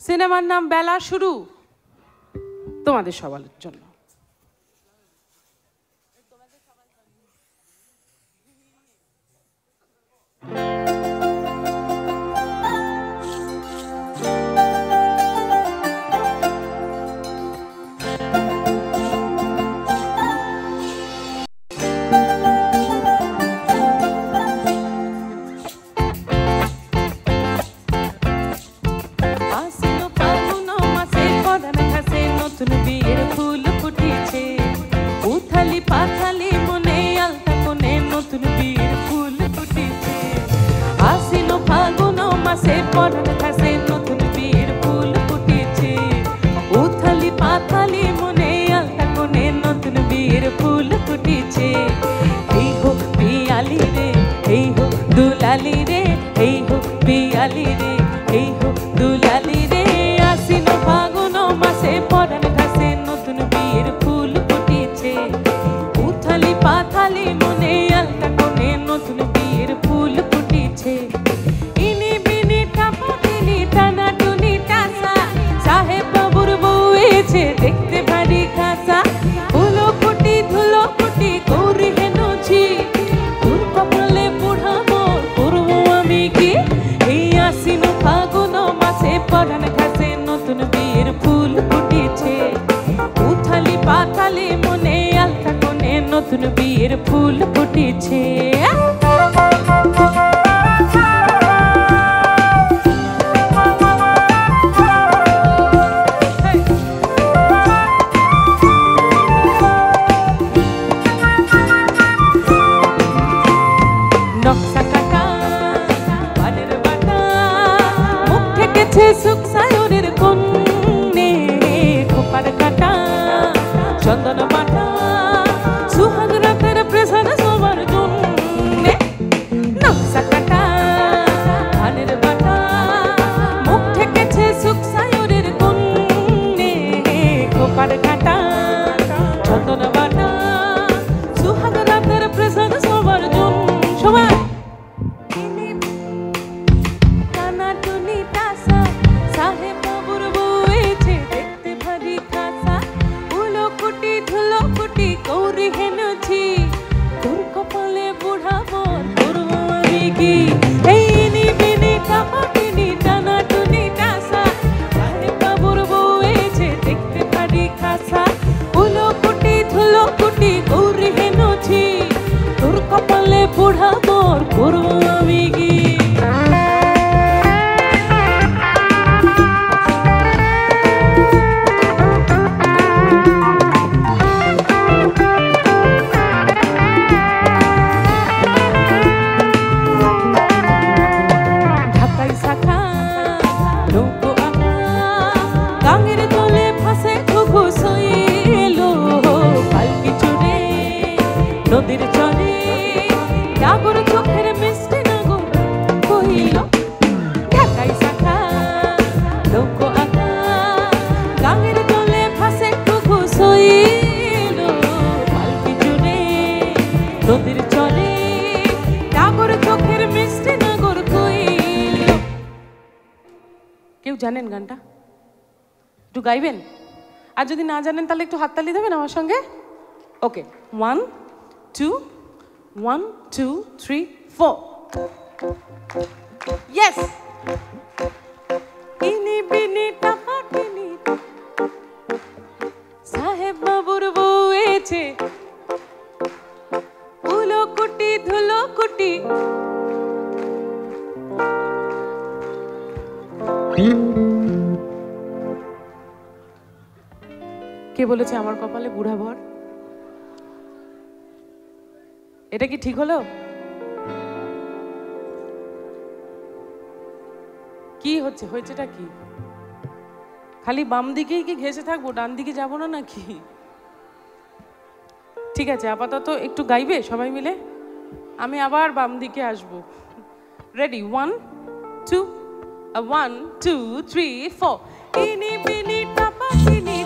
সিনেমার নাম বেলা শুরু, তোমাদের সবার জন্য। নতুন বিয়ের ফুল ফুটেছে। নকশা কাটা বানের বাটা মুখ থেকেছে সুখ সায়রের কন্যে, খোপার কাটা চন্দন বাটা সুহাগ রাতের প্রেসার সবার জন্যে। নকশা কাটা ধানের বাটা মুখ থেকেছে সুখ সায়রের কন্যে, খোপার কাটা চন্দন বাটা সুহাগ রাতের প্রেসার সবার জন্য। সবাই টানাটুনি টাসা সাহেব বাবুর বউয়েছে দেখতে ভারী খাসা, উলো কুটি ধুলো কুটি কৌরি হেনছি তোর কপালে বুড়াবো করব আমি কি। এই নিবিনি টাপাটিনি টানাটুনি টাসা সাহেব বাবুর বউয়েছে দেখতে ভারী খাসা, উলো কুটি ধুলো কুটি কৌরি হেনছি তোর কপালে বুড়াবো করব আমি কি। ঢাকাই শাখা নৌকো আঁকা গাঙের জলে ফাঁসে ঘুঘু শৈলো, পালকি চড়ে নদীর চরে নাগর চোখের মিষ্টি নাগর কইল। ঢাকাই শাখা নৌকো আঁকা গাঙের জলে ফাঁসে ঘুঘু শৈল, পালকি চড়ে নদীর চরে নাগর চোখের মিষ্টি নাগর কইল। কেউ জানেন গানটা? একটু গাইবেন? আর যদি না জানেন তাহলে একটু হাততালি দেবেন আমার সঙ্গে। ওকে, 1 2 1 2 3 4 ইয়েস। ইনি বিনি টাপাটিনি সাহেব বাবুর বউয়েছে উলো কুটি ধুলো কুটি। কে বলেছে আমার কপালে বুড়া ভর? এটা কি ঠিক হলো? কি হচ্ছে? হয়েছেটা কি? খালি বাম দিকেই কি ঘেঁষে থাকবো, ডান দিকে যাবো না নাকি? ঠিক আছে, আপাতত একটু গাইবে সবাই মিলে, আমি আবার বাম দিকে আসবো। রেডি? 1 2 1 2 3 4 ইনি বিনি টাপাটিনি